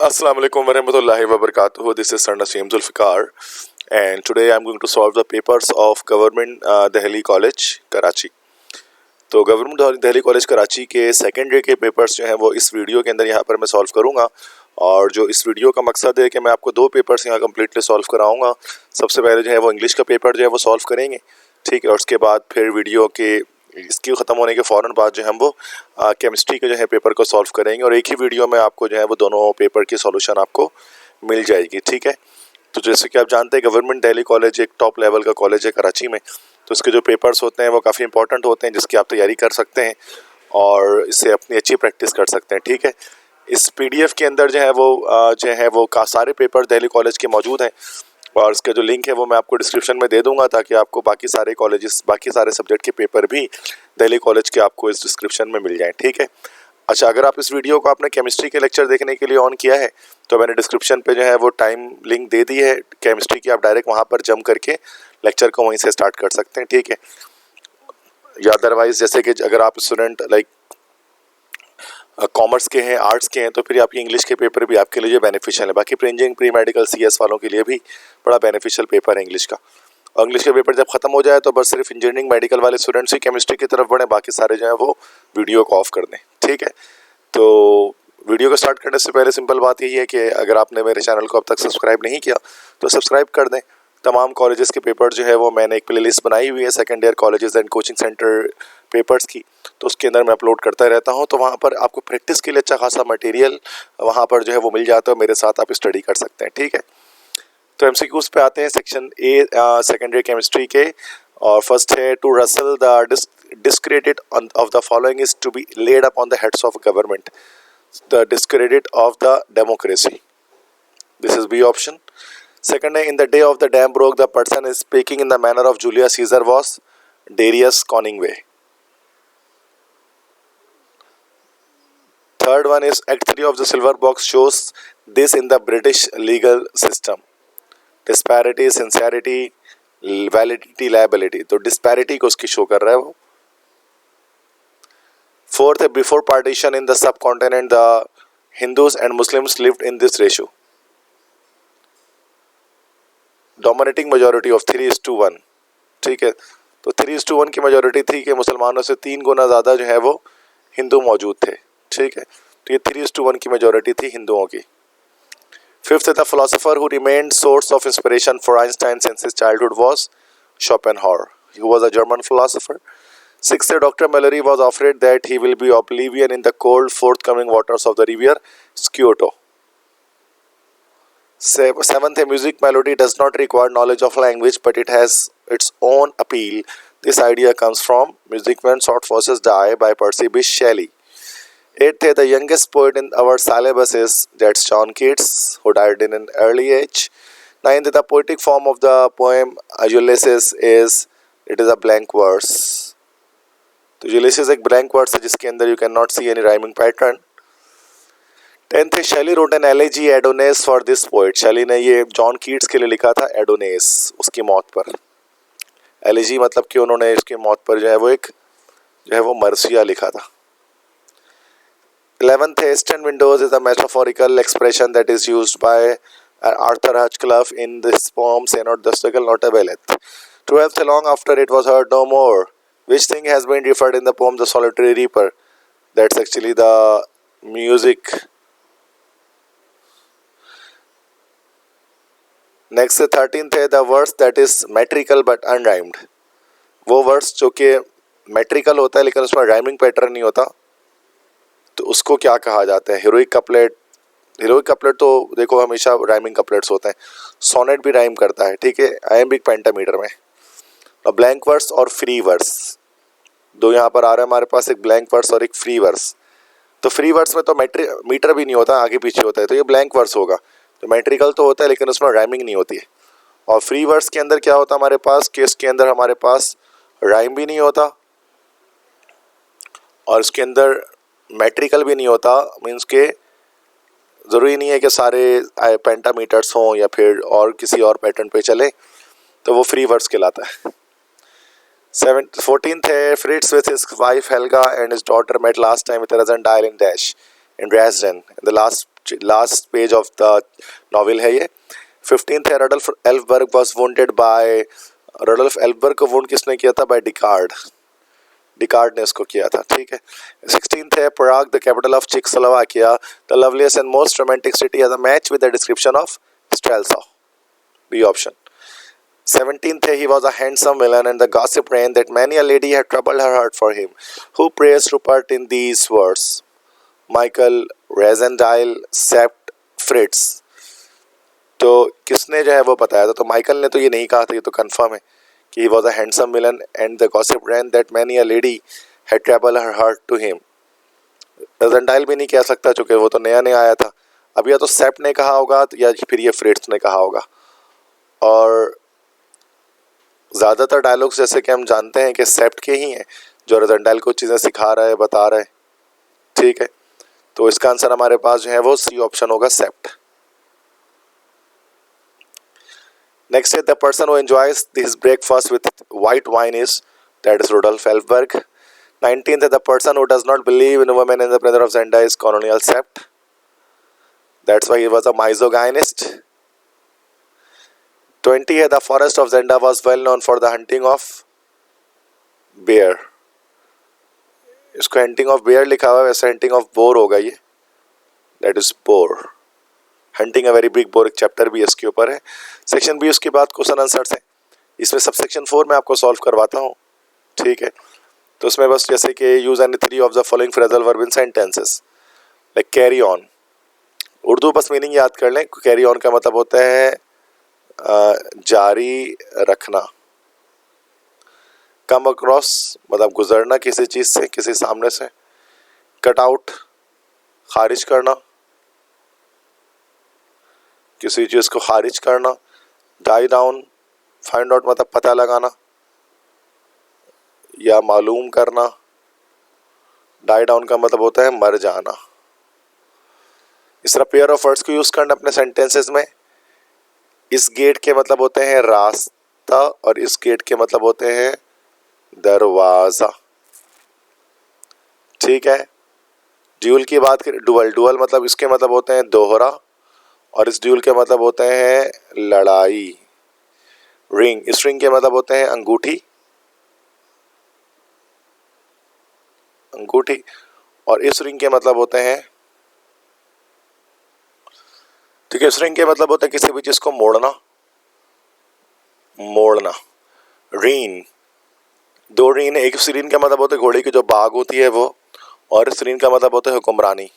Assalamu alaikum warahmatullahi wabarakatuh. This is Sir Naseem Zulfikar, and today I'm going to solve the papers of Government Delhi College, Karachi. तो government Delhi college Karachi के secondary के papers जो हैं वो इस video के अंदर यहाँ पर मैं सॉल्व करूँगा। और जो इस वीडियो का मकसद है कि मैं आपको दो पेपर्स यहाँ कम्प्लीटली सॉल्व कराऊँगा। सबसे पहले जो है वो इंग्लिश का पेपर जो है वो सॉल्व करेंगे, ठीक है, और उसके बाद फिर वीडियो के इसकी ख़त्म होने के फ़ौरन बाद जो है हम वो केमिस्ट्री के जो है पेपर को सॉल्व करेंगे और एक ही वीडियो में आपको जो है वो दोनों पेपर की सॉल्यूशन आपको मिल जाएगी, ठीक है। तो जैसे कि आप जानते हैं गवर्नमेंट दिल्ली कॉलेज एक टॉप लेवल का कॉलेज है कराची में, तो इसके जो पेपर्स होते हैं वो काफ़ी इंपॉर्टेंट होते हैं जिसकी आप तैयारी कर सकते हैं और इससे अपनी अच्छी प्रैक्टिस कर सकते हैं, ठीक है। इस PDF के अंदर जो है वो सारे पेपर दिल्ली कॉलेज के मौजूद हैं और इसका जो लिंक है वो मैं आपको डिस्क्रिप्शन में दे दूंगा ताकि आपको बाकी सारे सब्जेक्ट के पेपर भी दिल्ली कॉलेज के आपको इस डिस्क्रिप्शन में मिल जाएं, ठीक है। अच्छा, अगर आप इस वीडियो को आपने केमिस्ट्री के लेक्चर देखने के लिए ऑन किया है तो मैंने डिस्क्रिप्शन पे जो है वो टाइम लिंक दे दी है केमिस्ट्री की, आप डायरेक्ट वहाँ पर जंप करके लेक्चर को वहीं से स्टार्ट कर सकते हैं, ठीक है। या अदरवाइज जैसे कि अगर आप स्टूडेंट लाइक कॉमर्स के हैं, आर्ट्स के हैं, तो फिर आपकी इंग्लिश के पेपर भी आपके लिए बेनिफिशियल है। बाकी pre engineering, pre medical, CS वालों के लिए भी बड़ा बेनिफिशियल पेपर है इंग्लिश का। और इंग्लिश के पेपर जब ख़त्म हो जाए तो बस सिर्फ इंजीनियरिंग मेडिकल वाले स्टूडेंट्स ही केमिस्ट्री की तरफ बढ़ें, बाकी सारे जो है वो वीडियो को ऑफ कर दें, ठीक है। तो वीडियो को स्टार्ट करने से पहले सिंपल बात यही है कि अगर आपने मेरे चैनल को अब तक सब्सक्राइब नहीं किया तो सब्सक्राइब कर दें। तमाम कॉलेजेस के पेपर जो है वो मैंने एक प्लेलिस्ट बनाई हुई है second year colleges and coaching centre papers की, तो उसके अंदर मैं अपलोड करता रहता हूं। तो वहां पर आपको प्रैक्टिस के लिए अच्छा खासा मटेरियल वहां पर जो है वो मिल जाता है, मेरे साथ आप स्टडी कर सकते हैं, ठीक है। तो MCQs पे आते हैं सेक्शन ए सेकेंडरी केमिस्ट्री के, और फर्स्ट है to rustle the discredit of the following is to be laid upon the heads of government. The discredit of the democracy. This is B option. Second, in the day of the dam broke, the person is speaking in the manner of Julius Caesar was Darius Coningway. Third one is Act 3 of the Silver Box shows this in the British legal system. Disparity, sincerity, validity, liability. तो disparity को उसकी show कर रहा है वो। Fourth, before partition in the subcontinent, the Hindus and Muslims lived in this ratio. Dominating majority of 3:1, ठीक है। तो 3:1 की मेजोरिटी थी कि मुसलमानों से 3 गुना ज़्यादा जो है वो हिंदू मौजूद थे, ठीक है। तो ये 3:1 की मेजोरिटी थी हिंदुओं की। Fifth, the philosopher who remained source of inspiration for Einstein since his childhood was Schopenhauer. He was a German philosopher. Sixth, Dr. Mallory was afraid that he will be oblivion in the cold forthcoming waters of the river Scioto. Seventh, a music melody does not require knowledge of language, but it has its own appeal. This idea comes from Music When Short Voices Die by Percy Bysshe Shelley. Eighth, the youngest poet in our syllabus is that's John Keats, who died in an early age. Ninth, the poetic form of the poem Ulysses is a blank verse. तो Ulysses एक blank word है जिसके अंदर you can not see any rhyming pattern. 10th, शैली wrote an elegy एडोनेस for this poet. शैली ने ये John Keats के लिए लिखा था एडोनेस, उसकी मौत पर। एलेजी मतलब कि उन्होंने इसकी मौत पर जो है वो मर्सिया लिखा था। 11th, eastern windows is a metaphorical expression that is used by Arthur Hugh Clough in this poem say not the struggle not a wealth. 12th, long after it was heard no more, which thing has been referred in the poem The Solitary Reaper? That's actually the music. Next, 13th है the verse that is metrical but unrhymed. वो verse जो कि metrical होता है लेकिन उसमें rhyming pattern नहीं होता, तो उसको क्या कहा जाता है? Heroic couplet. हीरोइक कपलेट तो देखो हमेशा राइमिंग कपलेट्स होते हैं। सोनेट भी राइम करता है, ठीक है, आयम्बिक पेंटामीटर में। ब्लैंक वर्स और फ्री वर्स दो यहाँ पर आ रहा है हमारे पास, एक ब्लैंक वर्स और एक फ्री वर्स। तो फ्री वर्स में तो मीटर भी नहीं होता, आगे पीछे होता है, तो ये ब्लैंक वर्स होगा। तो मेट्रिकल तो होता है लेकिन उसमें राइमिंग नहीं होती है। और फ्री वर्स के अंदर क्या होता है हमारे पास, केस के अंदर हमारे पास राइम भी नहीं होता और इसके अंदर मेट्रिकल भी नहीं होता। मीन्स के ज़रूरी नहीं है कि सारे पेंटामीटर्स हों या फिर और किसी और पैटर्न पे चले, तो वो फ्री वर्स कहलाता है। 14th है Fritz with his wife Helga and his daughter met last time with a dozen dial in Dresden. In the last last page of the novel है ये। 15th है Rudolf Elphberg was wounded by, Rudolf Elphberg को wound किसने किया था? Bye डिकार्ड, डिकार्ड ने उसको किया था, ठीक है। 16th है Prague the capital of Czechoslovakia, the loveliest and most romantic city has a match with the description of Strelsau, B option. 17th he was a handsome villain and the gossip ran that many a lady had troubled her heart for him. Who praised Rupert in these words? Michael, Razendile, Sept, Fritz. तो किसने जो है वो बताया था? तो Michael ने तो ये नहीं कहा था, ये तो कंफर्म है कि he was a handsome villain and the gossip ran that many a lady had troubled her heart to him. Razendile भी नहीं कह सकता चूँकि वो तो नया नया आया था। अब या तो सेप्ट ने कहा होगा या फिर ये फ्रिट्स ने कहा होगा। और ज़्यादातर डायलॉग्स जैसे कि हम जानते हैं कि सेप्ट के ही हैं जो रज़ेंडाइल को चीज़ें सिखा रहा है, बता रहा है, ठीक है। तो इसका आंसर हमारे पास जो है वो सी ऑप्शन होगा, सेप्ट। नेक्स्ट है the person who enjoys this breakfast with white wine is, that is Rudolf Elphberg. 19th है the person who does not believe in women in the brother of Zenda is colonial Sapt, that's why he was a misogynist. 20 है the forest of Zenda was well known for the hunting of bear, इसको hunting of bear लिखा हुआ है, वैसे hunting of bore होगा ये, that is bore, hunting a very big bore, एक chapter भी इसके ऊपर है। सेक्शन बी उसके बाद क्वेश्चन आंसर्स है, इसमें सब सेक्शन 4 में आपको सॉल्व करवाता हूँ, ठीक है। तो उसमें बस जैसे कि use any 3 of the following phrasal verb in sentences, like carry on, Urdu बस मीनिंग याद कर लें। कैरी ऑन का मतलब होता है जारी रखना। कम अक्रॉस मतलब गुजरना किसी चीज़ से, किसी सामने से। कट आउट खारिज करना, किसी चीज़ को खारिज करना। डाई डाउन फाइंड आउट मतलब पता लगाना या मालूम करना। डाई डाउन का मतलब होता है मर जाना। इस तरह पेयर ऑफ वर्ड्स को यूज़ करना अपने सेंटेंसेस में। इस गेट के मतलब होते हैं रास्ता और इस गेट के मतलब होते हैं दरवाज़ा, ठीक है। ड्यूल की बात करें, डुअल, डुअल मतलब इसके मतलब होते हैं दोहरा और इस ड्यूल के मतलब होते हैं लड़ाई। रिंग, इस रिंग के मतलब होते हैं अंगूठी, अंगूठी, और इस रिंग के मतलब होते हैं, ठीक है, इस रिंग के मतलब होता है किसी भी चीज़ को मोड़ना, मोड़ना। रीन, 2 रीन है, एक इस रीन का मतलब होता है घोड़े की जो बाग होती है वो, और इस रीन का मतलब होता है हुक्मरानी।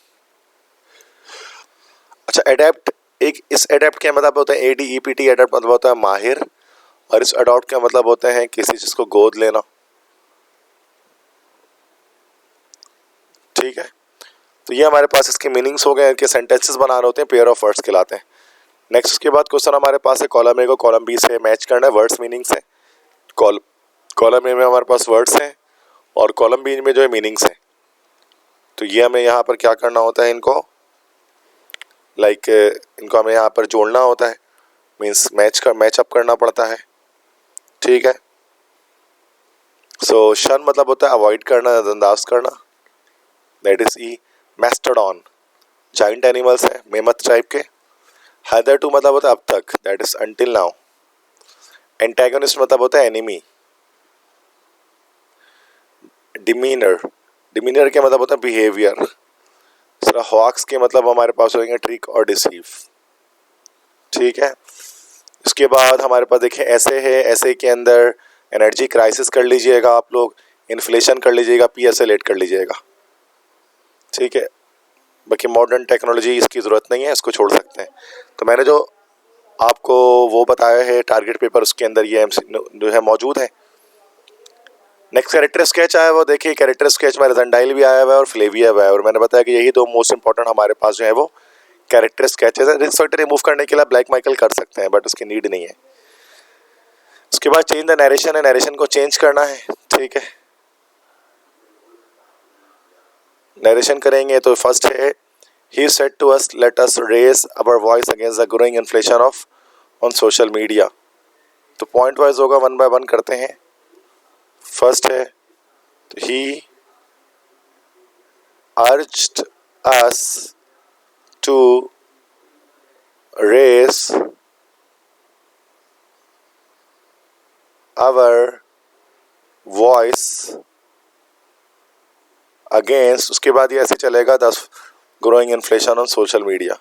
अच्छा, एडेप्ट, एक इस एडेप्ट के मतलब होता है ADEPT, एडेप्ट मतलब होता है माहिर, और इस अडॉप्ट का मतलब होता है किसी चीज़ को गोद लेना, ठीक है। तो ये हमारे पास इसके मीनिंग्स हो गए, इनके सेंटेंसेस बनाने होते हैं, पेयर ऑफ वर्ड्स कहलाते हैं। नेक्स्ट उसके बाद क्वेश्चन हमारे पास है कॉलम ए को कॉलम बी से मैच करना है, वर्ड्स मीनिंग्स है। कॉलम ए में हमारे पास वर्ड्स हैं और कॉलम बी में जो है मीनिंग्स हैं। तो ये हमें यहाँ पर क्या करना होता है, इनको इनको हमें यहाँ पर जोड़ना होता है, मीन्स मैचअप करना पड़ता है, ठीक है। सो शन मतलब होता है अवॉइड करना, नजरअंदाज करना, that is E. Mastodon giant animals है, मेमथ टाइप के। हैदर टू मतलब होता है अब तक, that is until now. Antagonist मतलब होता है एनिमी। डिमीनर, डिमीनर के मतलब होता है बिहेवियर। सर हॉक्स के मतलब हमारे पास होंगे ट्रिक और डिसीव, ठीक है। उसके बाद हमारे पास देखें ऐसे है, ऐसे के अंदर एनर्जी क्राइसिस कर लीजिएगा आप लोग, इन्फ्लेशन कर लीजिएगा, PSL8 कर लीजिएगा, ठीक है। बाकी मॉडर्न टेक्नोलॉजी इसकी ज़रूरत नहीं है, इसको छोड़ सकते हैं। तो मैंने जो आपको वो बताया है टारगेट पेपर, उसके अंदर ये जो है मौजूद है। नेक्स्ट कैरेक्टर स्केच आया है, वो देखिए कैरेक्टर स्केच में रज़ेंडाइल भी आया हुआ है और फ्लेविया भी आया है, और मैंने बताया कि यही 2 मोस्ट इंपॉर्टेंट हमारे पास जो है वो कैरेक्टर स्केचेस है। रिस्क फैक्टर रिमूव करने के लिए ब्लैक माइकल कर सकते हैं, बट उसकी नीड नहीं है। उसके बाद चेंज द नरेशन है, नरेशन को चेंज करना है, ठीक है। नरेशन करेंगे तो फर्स्ट है he said to us let us raise our voice against the growing inflation of on social media। तो पॉइंट वाइज होगा, 1 by 1 करते हैं। फर्स्ट है तो he urged us to raise our voice against, उसके बाद ये ऐसे चलेगा, the growing inflation on social media.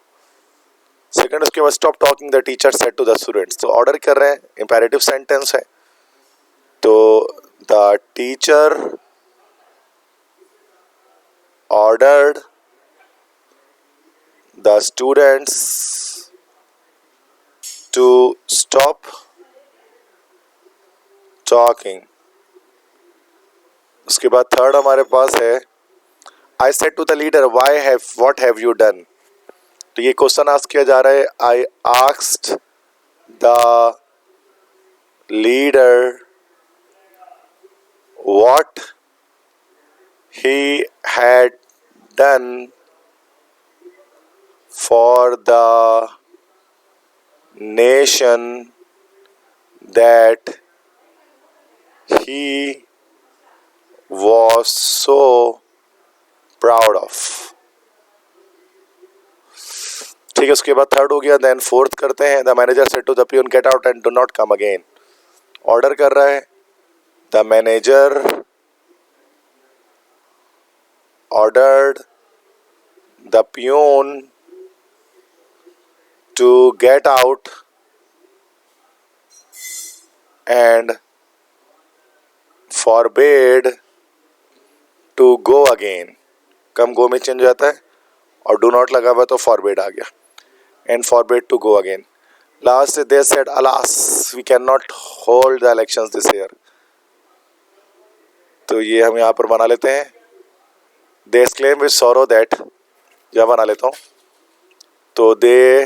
Second उसके बाद stop talking the teacher said to the students. तो ऑर्डर कर रहे हैं, इंपेरेटिव सेंटेंस है. तो the teacher ordered the students to stop talking. उसके बाद थर्ड हमारे पास है, I said to the leader what have you done. तो ये क्वेश्चन आस्क किया जा रहा है. I asked the leader what he had done for the nation that he was so proud of. ठीक है, उसके बाद थर्ड हो गया. देन फोर्थ करते हैं. The manager said to the peon get out and do not come again. Order कर रहा है. The manager ordered the peon to get out and forbade to go again. Come go में change हो जाता है और डू नॉट लगा हुआ तो फॉरबेड आ गया. And forbade to go again. Last they said alas we can not hold the elections this year. तो ये हम यहाँ पर बना लेते हैं. They exclaim with sorrow that, यह बना लेता हूँ. तो दे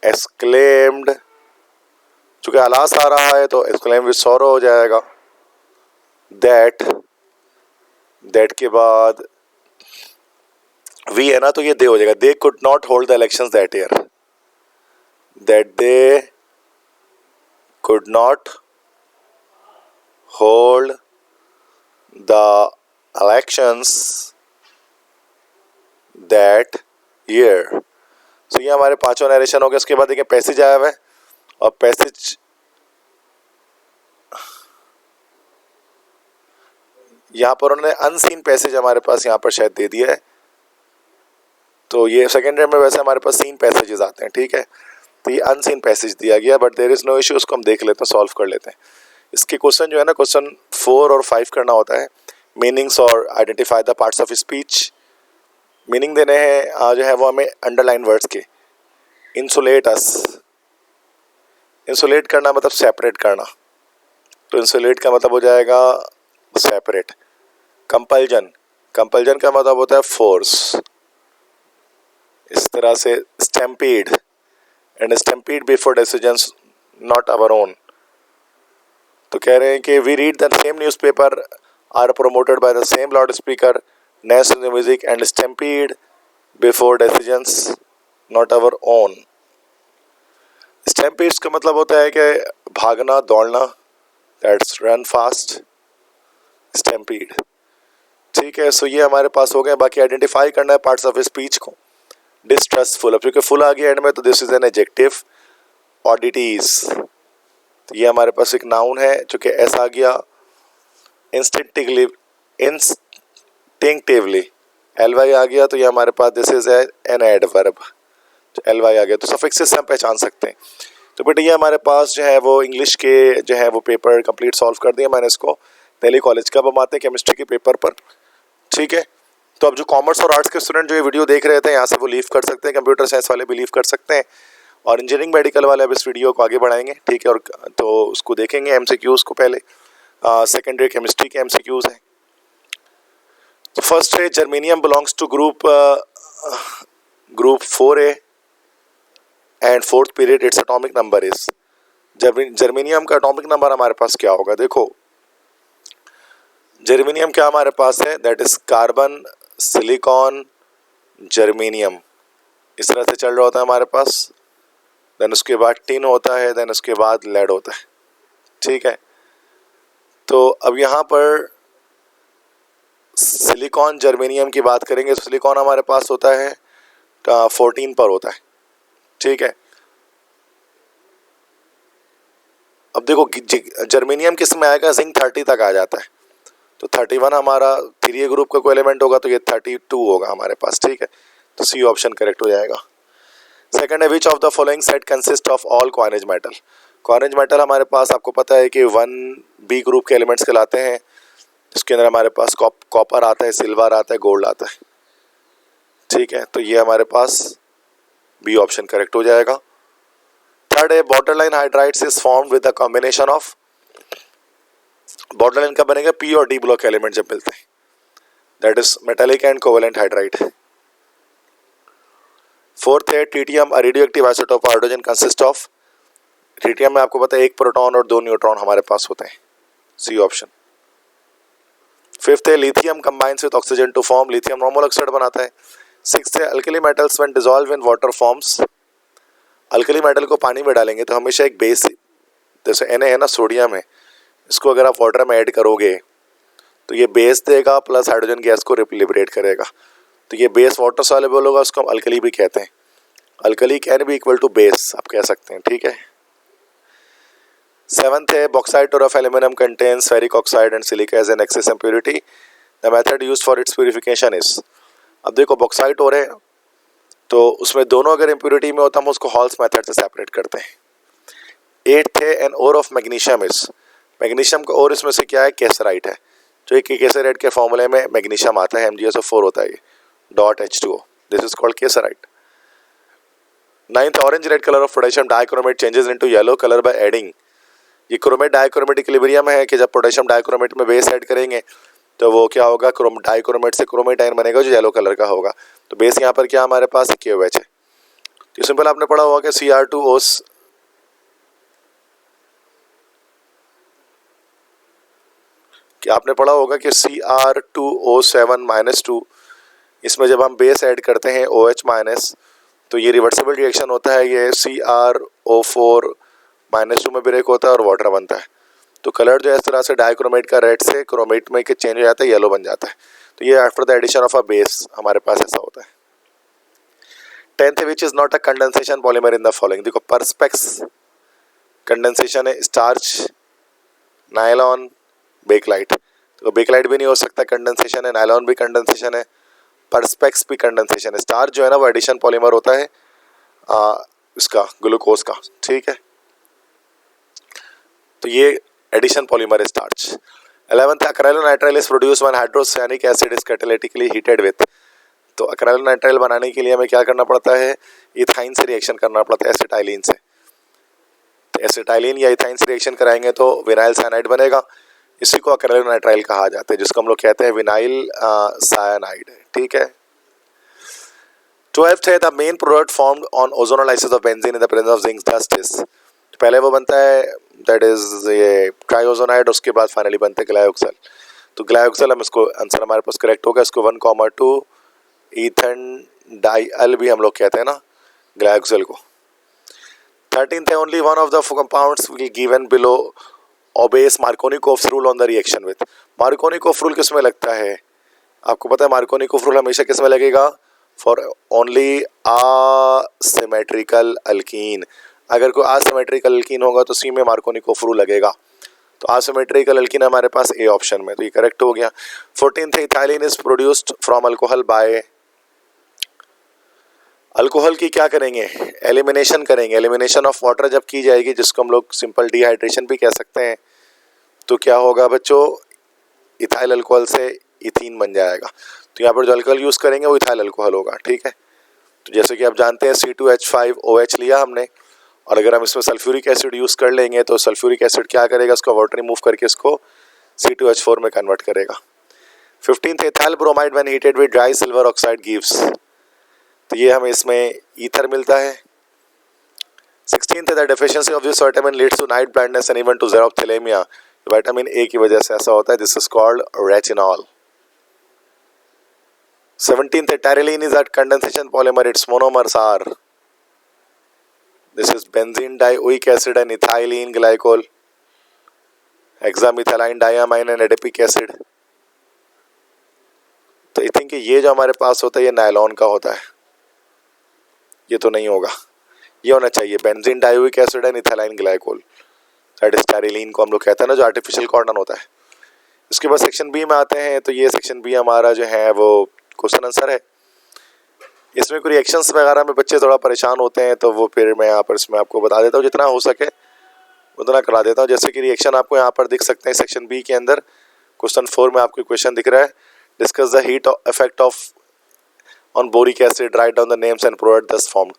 एक्सक्लेम्ड, चूँकि अलास आ रहा है तो एक्सक्लेम विद सॉरो हो जाएगा. दैट के बाद वी है ना, तो ये दे हो जाएगा. They could not hold the elections that year. That they could not hold the elections that year. So ये हमारे पांचों नरेशन हो गए. उसके बाद देखिए पैसेज आया हुआ है, और पैसेज यहाँ पर उन्होंने अनसीन पैसेज हमारे पास यहाँ पर शायद दे दिया है. तो ये सेकेंड में वैसे हमारे पास सीन पैसेजेस आते हैं. ठीक है, तो ये अनसीन पैसेज दिया गया, but there is no issue. उसको हम देख लेते हैं, सॉल्व कर लेते हैं. इसके क्वेश्चन जो है ना, क्वेश्चन 4 और 5 करना होता है. मीनिंग्स और identify the parts of speech. Meaning देने हैं जो है वो हमें अंडरलाइन वर्ड्स के. इंसुलेट अस, इंसुलेट करना मतलब सेपरेट करना. तो इंसुलेट का मतलब हो जाएगा सेपरेट. कंपल्जन, कंपल्जन का मतलब होता है फोर्स. इस तरह से stampede, and stampede before decisions not our own. तो कह रहे हैं कि we read the same newspaper, are promoted by the same loud speaker, national music and stampede before decisions not our own. Stampedes का मतलब होता है कि भागना, दौड़ना. That's run fast, stampede. ठीक है, सो ये हमारे पास हो गए. बाकी आइडेंटिफाई करना है पार्ट्स ऑफ स्पीच को. डिस्ट्रस्टफुल, अब क्योंकि फुल आ गया एंड में, तो दिस इज एन एडजेक्टिव. ऑडिटीज, तो ये हमारे पास एक नाउन है, चूँकि एस आ गया. इंस्टिंक्टिवली, इंस्टिंक्टिवली एल-वाई आ गया, तो ये हमारे पास this is an adverb. L Y आ गया तो सफिक्सेस से हम पहचान सकते हैं. तो बेटा ये हमारे पास जो है वो इंग्लिश के जो है वो पेपर कंप्लीट सॉल्व कर दिया मैंने इसको दिल्ली कॉलेज का. अब हम आते हैं केमिस्ट्री के पेपर पर. ठीक है, तो अब जो कॉमर्स और आर्ट्स के स्टूडेंट जो ये वीडियो देख रहे थे यहाँ से वो लीव कर सकते हैं. कंप्यूटर साइंस वाले भी लीव कर सकते हैं, और इंजीनियरिंग मेडिकल वाले अब इस वीडियो को आगे बढ़ाएंगे. ठीक है, और तो उसको देखेंगे एमसीक्यूज़ को. पहले सेकेंडरी केमिस्ट्री के एमसीक्यूज़ हैं. तो फर्स्ट है germanium belongs to group 4A and fourth period its atomic number is. Germanium का एटॉमिक नंबर हमारे पास क्या होगा? देखो जर्मेनियम क्या हमारे पास है, that is carbon, silicon, germanium. इस तरह से चल रहा होता है हमारे पास. देन उसके बाद टिन होता है, देन उसके बाद लेड होता है. ठीक है, तो अब यहाँ पर सिलिकॉन जर्मेनियम की बात करेंगे. तो सिलिकॉन हमारे पास होता है 14 पर होता है, ठीक है। अब देखो जर्मेनियम किस में आएगा, जिंक 30 तक आ जाता है, तो 31 हमारा 3A ग्रुप का कोई एलिमेंट होगा, तो ये 32 होगा हमारे पास, ठीक है। तो सी ऑप्शन करेक्ट हो जाएगा। सेकंड है which of the following set consist of all coinage metal. Coinage metal हमारे पास आपको पता है कि 1B ग्रुप के एलिमेंट्स कहलाते हैं, इसके अंदर हमारे पास कॉपर आता है, सिल्वर आता है, गोल्ड आता है, ठीक है। तो ये हमारे पास बी ऑप्शन करेक्ट हो जाएगा। थर्ड है borderline hydrides is formed with the combination of, borderline का बनेगा पी और डी ब्लॉक एलिमेंट जब मिलते हैं, that is metallic and covalent hydride. Fourth है tritium radio active isotope hydrogen consist of, tritium में आपको पता है 1 प्रोटॉन और 2 न्यूट्रॉन हमारे पास होते हैं, सी ऑप्शन। फिफ्थ है lithium combines with oxygen to form, lithium normal oxide बनाता है। सिक्स्थ है alkali metals when dissolve in water forms, alkali metal को पानी में डालेंगे तो हमेशा एक बेस, जैसे Na है ना, सोडियम है, इसको अगर आप वाटर में ऐड करोगे तो ये बेस देगा प्लस हाइड्रोजन गैस को लिबरेट करेगा, तो ये बेस वाटर सॉल्युबल होगा, उसको हम अल्कली भी कहते हैं। Alkali can be equal to base आप कह सकते हैं, ठीक है। सेवंथ है bauxite ore of aluminium contains ferric oxide and silica as an excess impurity, the method used for its purification is. अब देखो बॉक्साइट और है तो उसमें दोनों अगर इम्प्योरिटी में होता हम उसको हॉल्स मेथड से सेपरेट करते हैं। एट्थ है an ore of magnesium is, magnesium का और इसमें से क्या है, केसराइट है, जो एक केसराइट के फॉर्मूले में मैग्नीशियम आता है MgSO4 होता है ये .H2O, this is called kieserite. Ninth orange red colour of potassium dichromate changes into yellow colour by adding, ये क्रोमेट डाइक्रोमेट इक्विलिब्रियम है कि जब पोटेशियम डाइक्रोमेट में बेस ऐड करेंगे तो वो क्या होगा, डाइक्रोमेट से क्रोमेट आयन बनेगा जो येलो कलर का होगा, तो बेस यहाँ पर क्या हमारे पास KOH है। तो सिंपल आपने पढ़ा होगा कि Cr2O, आपने पढ़ा होगा कि Cr2O7 - 2, इसमें जब हम बेस ऐड करते हैं OH- तो ये रिवर्सिबल रिएक्शन होता है, ये CrO4 -2 में ब्रेक होता है और वाटर बनता है, तो कलर जो है इस तरह से डाइक्रोमेट का रेड से क्रोमेट में चेंज हो जाता है, येलो बन जाता है, तो ये after the addition of a base हमारे पास ऐसा होता है। 10th which is not a condensation polymer in the following, देखो perspex कंडेंसेशन है, स्टार्च, नायलॉन, बेकलाइट, तो बेकलाइट भी नहीं हो सकता, कंडेंसेशन है, नायलॉन भी कंडेंसेशन है, perspex भी कंडेंसेशन है। स्टार्च जो है ना वो एडिशन पॉलीमर होता है इसका ग्लूकोज का, ठीक है, तो ये एडिशन पॉलीमर है starch. 11th acrylonitrile is produced when hydrocyanic acid is catalytically heated with, तो acrylonitrile बनाने के लिए हमें क्या करना पड़ता है, इथाइन से रिएक्शन करना पड़ता है एसिटाइलिन से, तो एसिटाइलिन या इथाइन से रिएक्शन कराएंगे तो विनाइल साइनाइड बनेगा, इसी को acrylonitrile कहा जाता है, जिसको हम लोग कहते हैं विनाइल साइनाइड, ठीक है। 12th है the main product formed on ozonolysis of benzene in the presence of zinc dust is, पहले वो बनता है दैट इज ये ट्राइओजोनाइड, उसके बाद फाइनली बनते हैं ग्लाइऑक्सल, तो ग्लाइऑक्सल हम इसको आंसर हमारे पास करेक्ट होगा, इसको 1,2 ईथन डाइअल भी हम लोग कहते हैं ना ग्लाइऑक्सल को। 13th है only one of the compounds will given below obeys Markovnikov's rule on the reaction with, Markovnikov rule किस में लगता है, आपको पता है मार्कोनिकोव रूल हमेशा किस में लगेगा, फॉर ओनली असिमेट्रिकल अल्कीन, अगर कोई असिमेट्रिकल अल्कीन होगा तो सी में मार्कोनिकोव रूल लगेगा, तो असिमेट्रिकल अल्कीन हमारे पास ए ऑप्शन में, तो ये करेक्ट हो गया। 14th ethylene is produced from alcohol by, alcohol की क्या करेंगे, एलिमिनेशन करेंगे, एलिमिनेशन ऑफ वाटर जब की जाएगी, जिसको हम लोग सिंपल डिहाइड्रेशन भी कह सकते हैं, तो क्या होगा बच्चों, इथाइल अल्कोहल से इथीन बन जाएगा, तो यहाँ पर जो अल्कोहल यूज़ करेंगे वो इथाइल अल्कोहल होगा, ठीक है। तो जैसे कि आप जानते हैं C2H5OH लिया हमने, और अगर हम इसमें सल्फ्यूरिक एसिड यूज़ कर लेंगे तो सल्फ्यूरिक एसिड क्या करेगा, उसका वाटर रिमूव करके इसको C2H4 में कन्वर्ट करेगा। 15th ethyl bromide when heated with dry silver oxide gives, तो ये हमें इसमें ईथर मिलता है। 16th the deficiency of this vitamin leads to night blindness and even to xerophthalmia, vitamin A की वजह से ऐसा होता है, this is called retinol. 17th tyrrolene is at condensation polymer, its monomers are, this is benzene dioic acid and ethylene glycol, hexamethylene diamine and adipic acid, तो I think ये जो हमारे पास होता है ये नायलॉन का होता है, ये तो नहीं होगा, ये होना चाहिए benzene dioic acid and ethylene glycol, that is terylene को हम लोग कहते हैं ना, जो आर्टिफिशियल कॉर्डन होता है। इसके बाद सेक्शन बी में आते हैं, तो ये सेक्शन बी हमारा जो है वो क्वेश्चन आंसर है। इसमें कोई रिएक्शंस वगैरह में बच्चे थोड़ा परेशान होते हैं, तो वो फिर मैं यहाँ पर इसमें आपको बता देता हूँ, जितना हो सके उतना करा देता हूँ। जैसे कि रिएक्शन आपको यहाँ पर दिख सकते हैं सेक्शन बी के अंदर, क्वेश्चन 4 में आपको क्वेश्चन दिख रहा है, discuss the heat effect of on boric acid, write down the names and product दस फॉर्म्ड।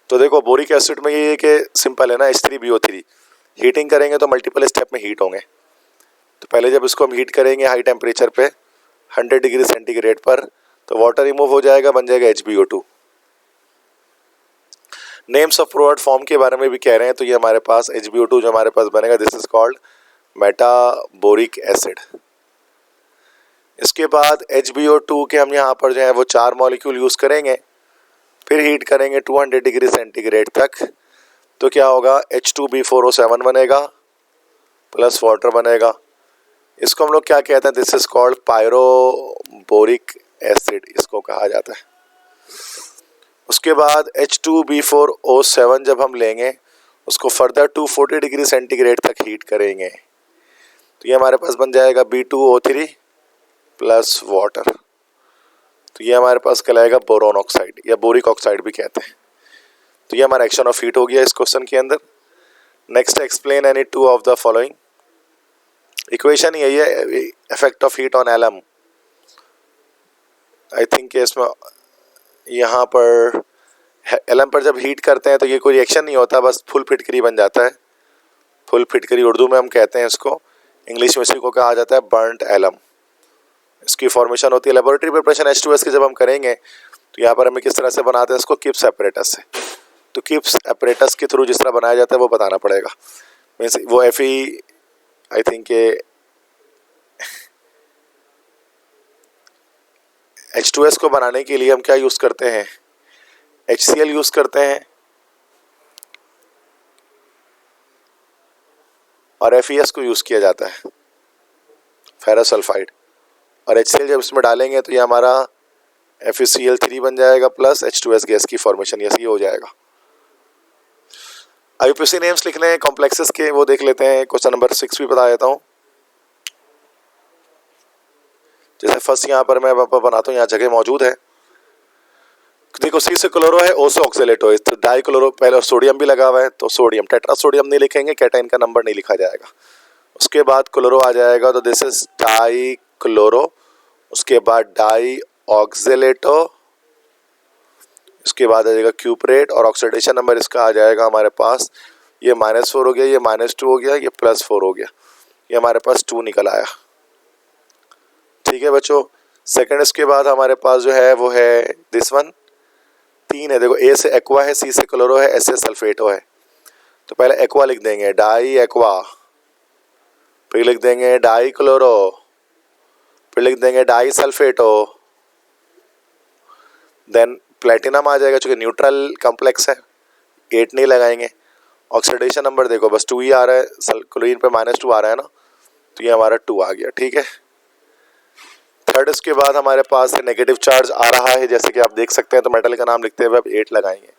तो देखो बोरिक एसिड में ये कि सिंपल है ना, H3BO3 हीटिंग करेंगे तो मल्टीपल स्टेप में हीट होंगे। तो पहले जब इसको हम हीट करेंगे हाई टेम्परेचर पे 100 डिग्री सेंटीग्रेड पर, तो वाटर रिमूव हो जाएगा, बन जाएगा HbO2। Names of product form के बारे में भी कह रहे हैं, तो ये हमारे पास HbO2 जो हमारे पास बनेगा, दिस इज कॉल्ड मेटाबोरिक एसिड। इसके बाद HbO2 के हम यहाँ पर जो है वो 4 मॉलिक्यूल यूज़ करेंगे, फिर हीट करेंगे 200 डिग्री सेंटीग्रेड तक, तो क्या होगा H2B4O7 बनेगा प्लस वाटर बनेगा। इसको हम लोग क्या कहते हैं, दिस इज कॉल्ड पायरोबोरिक एसिड, इसको कहा जाता है। उसके बाद H2B4O7 जब हम लेंगे उसको फर्दर 240 डिग्री सेंटीग्रेड तक हीट करेंगे, तो ये हमारे पास बन जाएगा B2O3 प्लस वाटर, तो ये हमारे पास कहलाएगा बोरोन ऑक्साइड या बोरिक ऑक्साइड भी कहते हैं। तो ये हमारा एक्शन ऑफ हीट हो गया इस क्वेश्चन के अंदर। Next, explain any two of the following. Equation यही है, effect of heat on alum. I think इसमें यहाँ पर एलम पर जब हीट करते हैं तो ये कोई रिएक्शन नहीं होता, बस फुल फिटकरी बन जाता है। फुल फिटकरी उर्दू में हम कहते हैं इसको, इंग्लिश में इसी को कहा जाता है बर्न्ट एलम। इसकी फॉर्मेशन होती है लेबोरेटरी प्रिपरेशन H2S की जब हम करेंगे, तो यहाँ पर हमें किस तरह से बनाते हैं इसको, किप्स एपरेटस से। तो किप्स एपरेटस के थ्रू जिस तरह बनाया जाता है वो बताना पड़ेगा। मीन्स वो Fe आई थिंक H2S को बनाने के लिए हम क्या यूज़ करते हैं, HCl यूज़ करते हैं, और FeS को यूज़ किया जाता है, फेरस सल्फाइड। और HCl जब इसमें डालेंगे तो ये हमारा FeCl3 बन जाएगा प्लस H2S गैस की फॉर्मेशन ये हो जाएगा। IUPAC नेम्स लिखने हैं कॉम्प्लेक्सेस के, वो देख लेते हैं। क्वेश्चन नंबर 6 भी बता देता हूँ। जैसे फर्स्ट यहाँ पर मैं बनाता हूँ, यहाँ जगह मौजूद है। देखो C से क्लोरो है, O से ऑक्सीलेटो है, तो डाई क्लोरो, पहले सोडियम भी लगा हुआ है तो सोडियम, टेट्रा सोडियम नहीं लिखेंगे, कैटाइन का नंबर नहीं लिखा जाएगा। उसके बाद क्लोरो आ जाएगा, तो दिस इज डाई क्लोरो। उसके बाद डाई ऑक्सीलेटो, इसके बाद आ जाएगा क्यूपरेट, और ऑक्सीडेशन नंबर इसका आ जाएगा हमारे पास, ये -4 हो गया, ये -2 हो गया, ये +4 हो गया, ये हमारे पास 2 निकल आया। ठीक है बच्चों। सेकंड, इसके बाद हमारे पास जो है वो है दिस वन, 3 है। देखो A से एक्वा है, C से क्लोरो है, S से सल्फेटो है। तो पहले एक्वा लिख देंगे, डाई एक्वा, फिर लिख देंगे डाई क्लोरो, फिर लिख देंगे डाई सल्फेटो, देन प्लेटिनम आ जाएगा, चूंकि न्यूट्रल कॉम्प्लेक्स है 8 नहीं लगाएंगे। ऑक्सीडेशन नंबर देखो बस 2 ही आ रहा है, क्लोरीन पे -2 आ रहा है ना, तो ये हमारा 2 आ गया। ठीक है। थर्ड, इसके बाद हमारे पास नेगेटिव चार्ज आ रहा है, जैसे कि आप देख सकते हैं, तो मेटल का नाम लिखते हुए अब 8 लगाएंगे।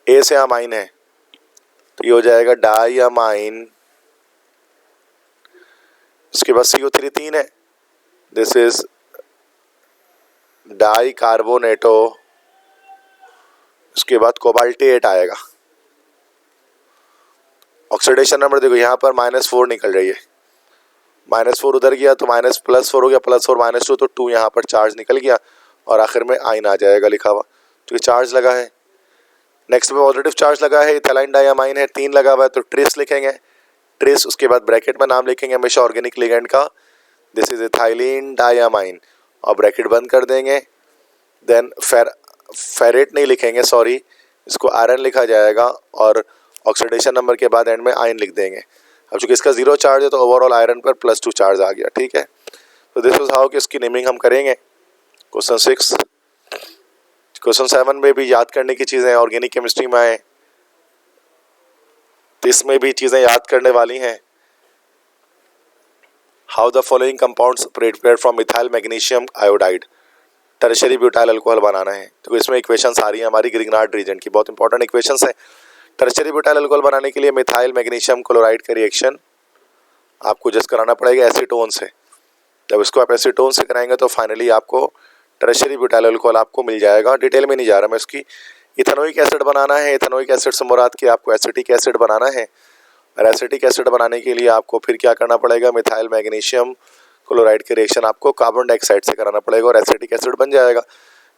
A से अमाइन है तो ये हो जाएगा डाई अमाइन। इसके बाद CO3 3 है, दिस इज डाई कार्बोनेटो। उसके बाद कोबाल्ट आएगा। ऑक्सीडेशन नंबर देखो यहाँ पर -4 निकल रही है, -4 उधर गया तो +4 हो गया, +4 -2 तो 2 यहाँ पर चार्ज निकल गया, और आखिर में आइन आ जाएगा लिखा हुआ, तो ये चार्ज लगा है। नेक्स्ट में पॉजिटिव चार्ज लगा है, इथाइलाइन डाइअमाइन है, 3 लगा हुआ है, तो ट्रेस लिखेंगे, ट्रेस। उसके बाद ब्रैकेट में नाम लिखेंगे हमेशा ऑर्गेनिक लिगेंड का, दिस इज इथाइलिन डाइअमाइन, और ब्रैकेट बंद कर देंगे। देन फेरेट नहीं लिखेंगे, सॉरी, इसको आयरन लिखा जाएगा, और ऑक्सीडेशन नंबर के बाद एंड में आयन लिख देंगे। अब चूंकि इसका 0 चार्ज है तो ओवरऑल आयरन पर +2 चार्ज आ गया। ठीक है। तो दिस वाज हाउ कि इसकी नेमिंग हम करेंगे। क्वेश्चन 6। क्वेश्चन 7 में भी याद करने की चीज़ें ऑर्गेनिक केमिस्ट्री में आए, तो इसमें भी चीज़ें याद करने वाली हैं। How the following compounds prepared from methyl magnesium iodide, tertiary butyl alcohol बनाना है। तो इसमें इक्वेशंस आ रही हैं हमारी ग्रिग्नार्ड रीजन की, बहुत इंपॉर्टेंट इक्वेशंस हैं। टर्शियरी ब्यूटाइल अल्कोहल बनाने के लिए मिथाइल मैग्नीशियम क्लोराइड का रिएक्शन आपको जस्ट कराना पड़ेगा एसीटोन से। जब इसको आप एसीटोन से कराएंगे तो फाइनली आपको टर्शियरी ब्यूटाइल अल्कोहल आपको मिल जाएगा। डिटेल में नहीं जा रहा मैं इसकी। इथेनोइक एसिड बनाना है, इथेनोइक एसिड से मुराद कि आपको एसिटिक एसिड बनाना है, और एसिटिक एसिड बनाने के लिए आपको फिर क्या करना पड़ेगा, मिथाइल मैग्नीशियम क्लोराइड के रिएक्शन आपको कार्बन डाइऑक्साइड से कराना पड़ेगा और एसिटिक एसिड बन जाएगा।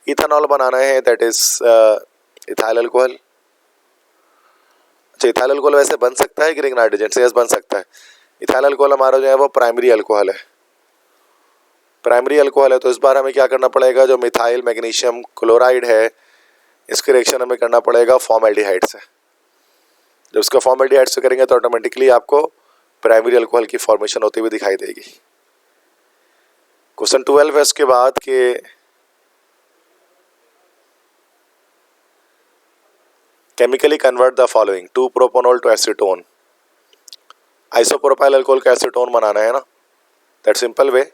इथेनॉल बनाना है, दैट इज इथाइल अल्कोहल। अच्छा, इथाइल अल्कोहल वैसे बन सकता है ग्रिग्नार्ड एजेंट से? यस, बन सकता है। इथाइल अल्कोहल हमारा जो है वो प्राइमरी अल्कोहल है, प्राइमरी अल्कोहल है। तो इस बार हमें क्या करना पड़ेगा, जो मिथाइल मैग्नीशियम क्लोराइड है इसके रिएक्शन हमें करना पड़ेगा फॉर्मेल्डिहाइड से। जब इसका फॉर्मेल्डिहाइड से करेंगे तो ऑटोमेटिकली आपको प्राइमरी अल्कोहल की फॉर्मेशन होती हुई दिखाई देगी। क्वेश्चन 12 है इसके बाद के chemically convert the following two propanol to acetone. Isopropyl alcohol का एसीटोन बनाना है ना, that simple way.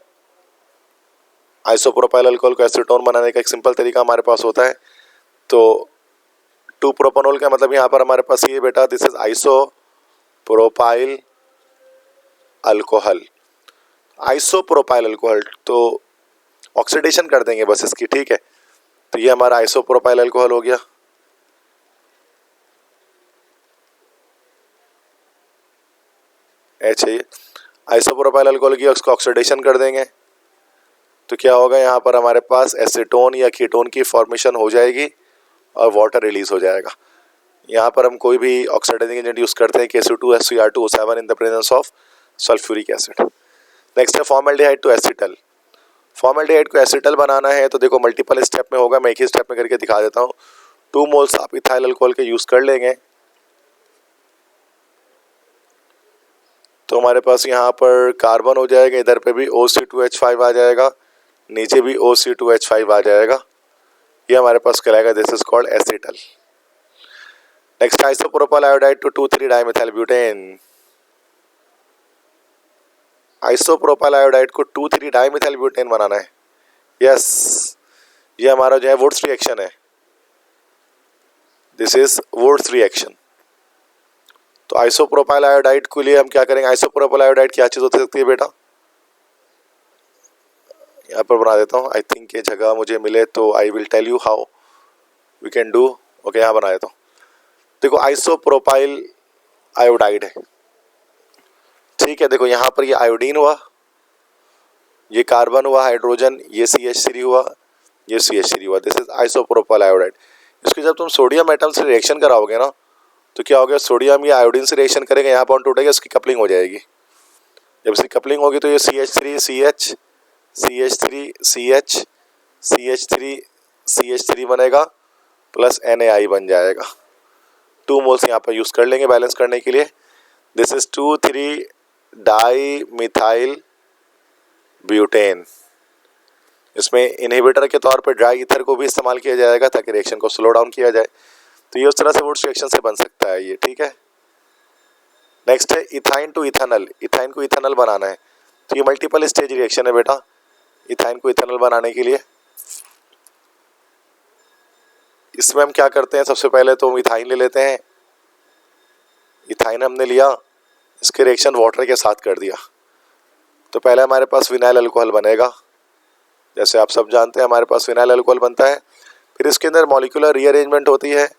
Isopropyl alcohol को एसीटोन बनाने का एक सिंपल तरीका हमारे पास होता है। तो 2-प्रोपेनॉल का मतलब यहाँ पर हमारे पास ये बेटा, this is isopropyl alcohol. Isopropyl alcohol तो ऑक्सीडेशन कर देंगे बस इसकी, ठीक है। तो ये हमारा आइसोप्रोपाइल अल्कोहल हो गया। ऐसे आइसोप्रोपाइल अल्कोहल की उसको ऑक्सीडेशन कर देंगे तो क्या होगा, यहाँ पर हमारे पास एसीटोन या कीटोन की फॉर्मेशन हो जाएगी और वाटर रिलीज हो जाएगा। यहाँ पर हम कोई भी ऑक्सीडाइजिंग एजेंट यूज करते हैं, KCl2SCr2O7 in the presence of sulphuric acid. Next है फॉर्मेल्डिहाइड टू एसीटल। फॉर्मेल्डिहाइड को एसीटल बनाना है तो देखो मल्टीपल स्टेप में होगा, मैं एक ही स्टेप में करके दिखा देता हूँ। 2 मोल्स आप इथाइल अल्कोहल के यूज कर लेंगे तो हमारे पास यहाँ पर कार्बन हो जाएगा, इधर पे भी OC2H5 आ जाएगा, नीचे भी OC2H5 आ जाएगा। ये हमारे पास कहलाएगा this is called acetal. Next isopropyl iodide to two three dimethyl butane. Isopropyl iodide को 2,3-डाइमिथाइल ब्यूटेन बनाना है। यस, ये हमारा जो है वुड्स रिएक्शन है, दिस इज वुड्स रिएक्शन। तो आइसोप्रोपाइल आयोडाइड के लिए हम क्या करेंगे, आइसोप्रोपाइल आयोडाइड क्या चीज हो सकती है बेटा, यहाँ पर बना देता हूँ। आई थिंक ये जगह मुझे मिले तो I will tell you how we can do. Okay, यहाँ बना देता हूँ। देखो आइसोप्रोपाइल आयोडाइड है, ठीक है। देखो यहाँ पर ये आयोडीन हुआ, ये कार्बन हुआ, हाइड्रोजन, ये CH3 हुआ, ये CH3 हुआ, दिस इज आइसोप्रोपाइल आयोडाइड। इसके जब तुम सोडियम एटम से रिएक्शन कराओगे ना तो क्या होगा, सोडियम या आयोडीन से रिएक्शन करेंगे, यहाँ बॉन्ड टूटेगा, इसकी कपलिंग हो जाएगी। जब इसकी कपलिंग होगी तो ये CH3 CH CH3 CH CH3 CH3 बनेगा प्लस NaI बन जाएगा। 2 मोल्स यहाँ पर यूज कर लेंगे बैलेंस करने के लिए। This is two three dimethyl butane. इसमें इनहिबिटर के तौर पर ड्राई ईथर को भी इस्तेमाल किया जाएगा ताकि रिएक्शन को स्लो डाउन किया जाए। तो ये उस तरह से वुड्स रिएक्शन से बन सकता है ये, ठीक है। नेक्स्ट है इथाइन टू इथेनॉल। इथाइन को इथेनॉल बनाना है तो ये मल्टीपल स्टेज रिएक्शन है बेटा। इथाइन को इथेनॉल बनाने के लिए इसमें हम क्या करते हैं, सबसे पहले तो हम इथाइन ले लेते हैं। इथाइन हमने लिया, इसके रिएक्शन वाटर के साथ कर दिया तो पहले हमारे पास विनाइल अल्कोहल बनेगा। जैसे आप सब जानते हैं हमारे पास विनाइल अल्कोहल बनता है, फिर इसके अंदर मॉलिक्यूलर रीअरेंजमेंट होती है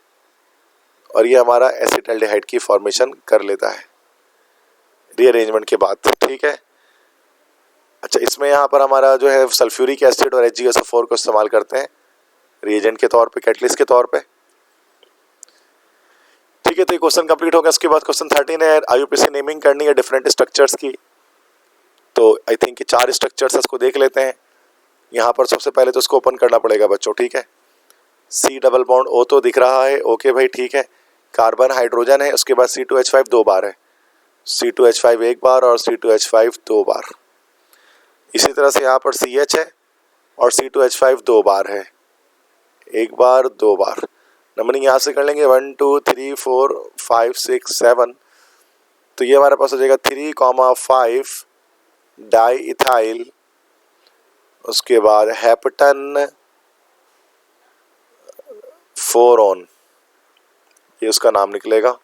और ये हमारा एसिटल्डिहाइड की फॉर्मेशन कर लेता है रीअरेंजमेंट के बाद, ठीक है। अच्छा, इसमें यहाँ पर हमारा जो है सल्फ्यूरिक एसिड और HgSO4 को इस्तेमाल करते हैं रिएजेंट के तौर पे, कैटलिस्ट के तौर पे, ठीक है। तो ये क्वेश्चन कंप्लीट हो गया। इसके बाद क्वेश्चन 13 है IUPAC नेमिंग करनी है डिफरेंट स्ट्रक्चर्स की। तो आई थिंक 4 स्ट्रक्चर्स इसको देख लेते हैं। यहाँ पर सबसे पहले तो इसको ओपन करना पड़ेगा बच्चों, ठीक है। C डबल बॉन्ड O तो दिख रहा है, ओके भाई, ठीक है। कार्बन हाइड्रोजन है, उसके बाद C2H5 2 बार है, C2H5 1 बार और C2H5 2 बार। इसी तरह से यहाँ पर CH है और C2H5 2 बार है, 1 बार 2 बार। नंबरिंग यहाँ से कर लेंगे 1 2 3 4 5 6 7। तो ये हमारे पास हो जाएगा 3,5 डाई इथाइल, उसके बाद हेप्टन 4 ये उसका नाम निकलेगा।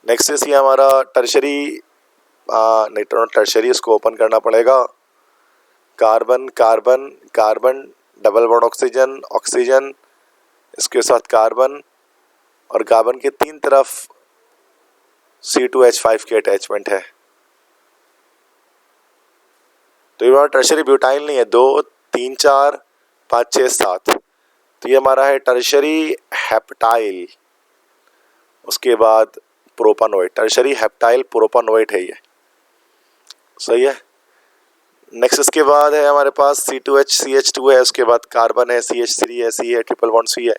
नेक्स्ट इस ये हमारा टर्शरी, नहीं टर्शरी, इसको ओपन करना पड़ेगा। Carbon carbon carbon, double bond oxygen oxygen, इसके साथ कार्बन, और कार्बन के 3 तरफ C2H5 की अटैचमेंट है। तो ये हमारा टर्शरी ब्यूटाइल नहीं है, 2 3 4 5 6 7, तो ये हमारा है टर्शरी हेप्टाइल। उसके बाद प्रोपानोइड, टर्शरी हेप्टाइल प्रोपानोइड है ये, सही है। नेक्स्ट इसके बाद है हमारे पास C2H है, उसके बाद कार्बन है, CH3 है, C है, ट्रिपल बॉन्ड C है।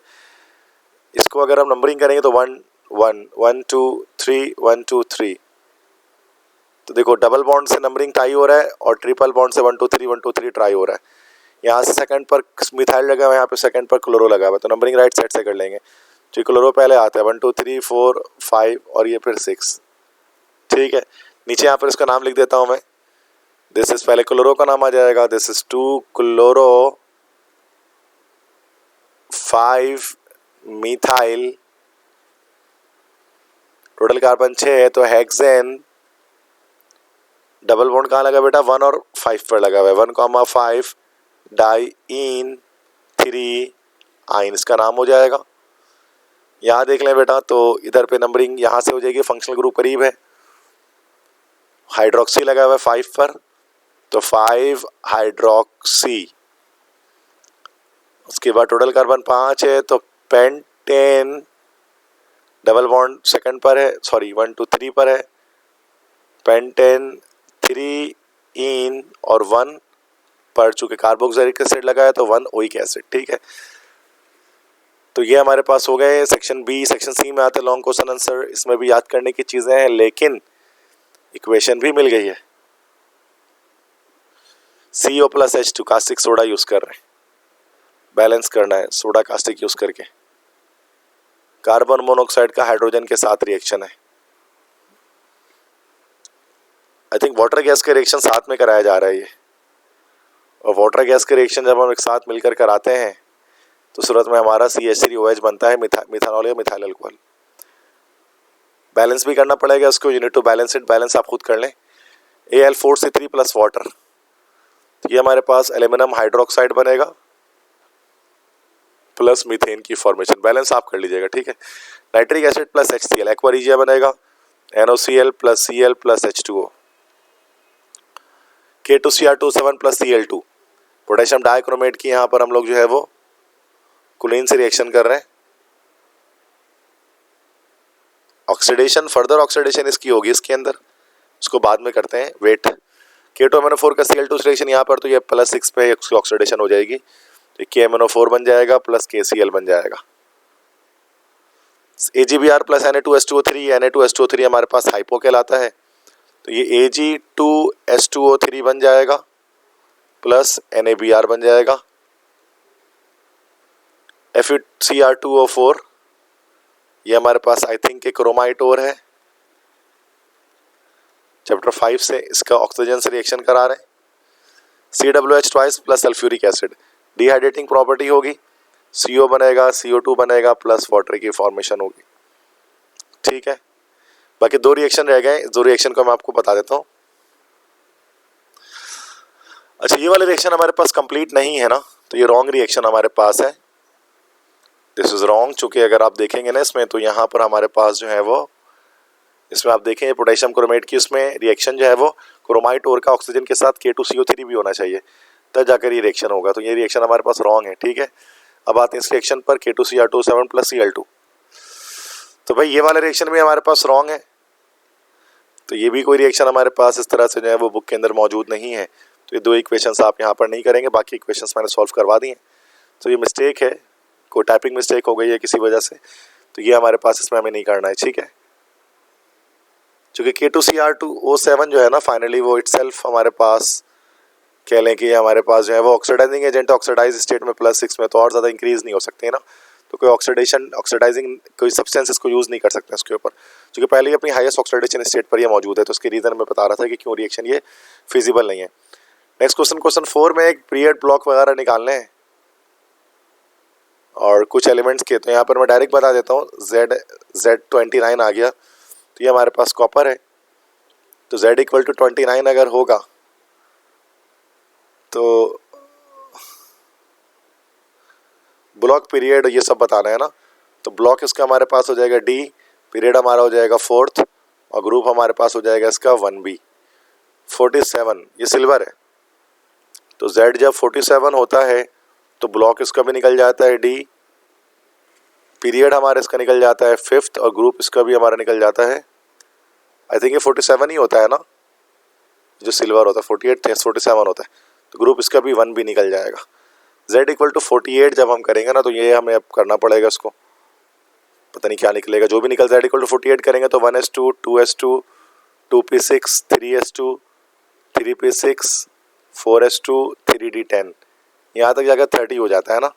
इसको अगर हम नंबरिंग करेंगे तो 1 1 1 2 3 1 2 3, तो देखो डबल बॉन्ड से नंबरिंग ट्राई हो रहा है और ट्रिपल बॉन्ड से 1 2 3 1 2 3 ट्राई हो रहा है। यहाँ से सेकंड पर मिथाइल लगा हुआ है, यहाँ पे सेकंड पर क्लोरो लगा हुआ है, तो नंबरिंग राइट साइड से कर लेंगे। तो क्लोरो पहले आता है 1 2 3 4 5 और ये फिर 6, ठीक है। नीचे यहाँ पर इसका नाम लिख देता हूँ मैं। दिस इज, पहले क्लोरो का नाम आ जाएगा, this is 2 chloro 5 methyl, total carbon 6 है, तो हेक्सेन। डबल बॉन्ड कहाँ लगा बेटा, 1 और 5 पर लगा हुआ है, 1,5 डाइईन 3 आइन, इसका नाम हो जाएगा। यहाँ देख लें बेटा, तो इधर पे नंबरिंग यहाँ से हो जाएगी, फंक्शनल ग्रुप करीब है। हाइड्रोक्सी लगा हुआ है 5 पर, तो 5 हाइड्रोक्सी। उसके बाद टोटल कार्बन 5 है, तो पेंटेन, डबल बॉन्ड सेकंड पर है, सॉरी 1 2 3 पर है, पेंटेन 3 इन और 1 पर, चूंकि कार्बोक्सिलिक एसिड लगा है तो 1 ओइक एसिड, ठीक है। तो ये हमारे पास हो गए सेक्शन बी। सेक्शन सी में आते लॉन्ग क्वेश्चन आंसर, इसमें भी याद करने की चीजें हैं, लेकिन इक्वेशन भी मिल गई है। CO+H2 कास्टिक सोडा यूज कर रहे हैं, बैलेंस करना है सोडा कास्टिक यूज करके। कार्बन मोनोऑक्साइड का हाइड्रोजन के साथ रिएक्शन है। आई थिंक वाटर गैस का रिएक्शन साथ में कराया जा रहा है ये, और वाटर गैस का रिएक्शन जब हम एक साथ मिलकर कराते हैं तो सूरत में हमारा CH3OH बनता है, मिथानॉल या मिथाइल अल्कोहल। बैलेंस भी करना पड़ेगा उसको, unit to balance it, balance आप खुद कर लें। Al4C3 प्लस वाटर, तो ये हमारे पास एल्यूमिनियम हाइड्रोक्साइड बनेगा प्लस मीथेन की फॉर्मेशन, बैलेंस आप कर लीजिएगा, ठीक है। Nitric acid plus HCl, aqua regia बनेगा, NOCl plus Cl plus H2O, K2Cr27 plus Cl2, potassium dichromate की यहाँ पर हम लोग जो है वो कुलीन से रिएक्शन कर रहे हैं। ऑक्सीडेशन, फर्दर ऑक्सीडेशन इसकी होगी इसके अंदर, उसको बाद में करते हैं। वेट, K2MnO4 का Cl2 से रिएक्शन यहाँ पर, तो ये +6 पे उसकी ऑक्सीडेशन हो जाएगी, तो KMnO4 बन जाएगा प्लस KCl बन जाएगा। AgBr प्लस Na2H2O3, Na2H2O3 हमारे पास हाइपो कहलाता है, तो ये Ag2H2O3 बन जाएगा प्लस NaBr बन जाएगा। FeCr2O4, ये हमारे पास आई थिंक एक क्रोमाइट और है, चैप्टर 5 से इसका ऑक्सीजन से रिएक्शन करा रहे हैं। COOH twice plus sulphuric acid, dehydrating property होगी, CO बनेगा, CO2 बनेगा प्लस वाटर की फॉर्मेशन होगी, ठीक है। बाकी 2 रिएक्शन रह गए, 2 रिएक्शन को मैं आपको बता देता हूँ। अच्छा, ये वाले रिएक्शन हमारे पास कंप्लीट नहीं है ना, तो ये रॉन्ग रिएक्शन हमारे पास है, दिस इज रॉन्ग। चूंकि अगर आप देखेंगे ना इसमें, तो यहाँ पर हमारे पास जो है वो, इसमें आप देखें पोटेशियम क्रोमेट की उसमें रिएक्शन जो है वो क्रोमाइट और का ऑक्सीजन के साथ K2CO3 भी होना चाहिए, तब जाकर ये रिएक्शन होगा, तो ये रिएक्शन हमारे पास रॉन्ग है, ठीक है। अब आते हैं इस रिएक्शन पर, K2Cr27 प्लस Cl2, तो भाई ये वाला रिएक्शन भी हमारे पास रॉन्ग है, तो ये भी कोई रिएक्शन हमारे पास इस तरह से जो है वो बुक के अंदर मौजूद नहीं है, तो ये 2 इक्वेशंस आप यहाँ पर नहीं करेंगे, बाकी इक्वेशंस मैंने सॉल्व करवा दिए। तो ये मिस्टेक है, कोई टाइपिंग मिस्टेक हो गई है किसी वजह से, तो ये हमारे पास इसमें हमें नहीं करना है, ठीक है। चूँकि K2Cr2O7 जो है ना, फाइनली वो इटसेल्फ हमारे पास कह लें कि हमारे पास जो है वो ऑक्सीडाइजिंग एजेंट, ऑक्सीडाइज स्टेट में +6 में तो और ज़्यादा इंक्रीज नहीं हो सकते हैं ना, तो कोई ऑक्सीडाइजिंग कोई सब्सटेंस इसको यूज़ नहीं कर सकते इसके ऊपर, क्योंकि पहले ही अपनी हाईएस्ट ऑक्सीडेशन स्टेट पर ये मौजूद है, तो उसके रीज़न मैं बता रहा था कि क्यों रिएक्शन ये फिजिबल नहीं है। नेक्स्ट क्वेश्चन 4 में एक पीरियड ब्लॉक वगैरह निकालने हैं, और कुछ एलिमेंट्स के, तो यहाँ पर मैं डायरेक्ट बता देता हूँ, Z29 आ गया, तो ये हमारे पास कॉपर है। तो Z इक्वल टू 29 अगर होगा तो ब्लॉक पीरियड ये सब बताना है ना, तो ब्लॉक इसका हमारे पास हो जाएगा D, पीरियड हमारा हो जाएगा 4th, और ग्रुप हमारे पास हो जाएगा इसका 1B। 47 ये सिल्वर है, तो Z जब 47 होता है तो ब्लॉक इसका भी निकल जाता है D, पीरियड हमारा इसका निकल जाता है 5th, और ग्रुप इसका भी हमारा निकल जाता है, आई थिंक ये 47 ही होता है ना, जो सिल्वर होता है 48 थे 47 होता है, तो ग्रुप इसका भी 1B निकल जाएगा। Z इक्वल टू 48 जब हम करेंगे ना, तो ये हमें अब करना पड़ेगा इसको, पता नहीं क्या निकलेगा, जो भी निकल Z इक्वल टू 48 करेंगे तो 1s2 2s2 2p6 3s2 3p6 4s2 3d10, यहाँ तक जाकर 30 हो जाता है ना।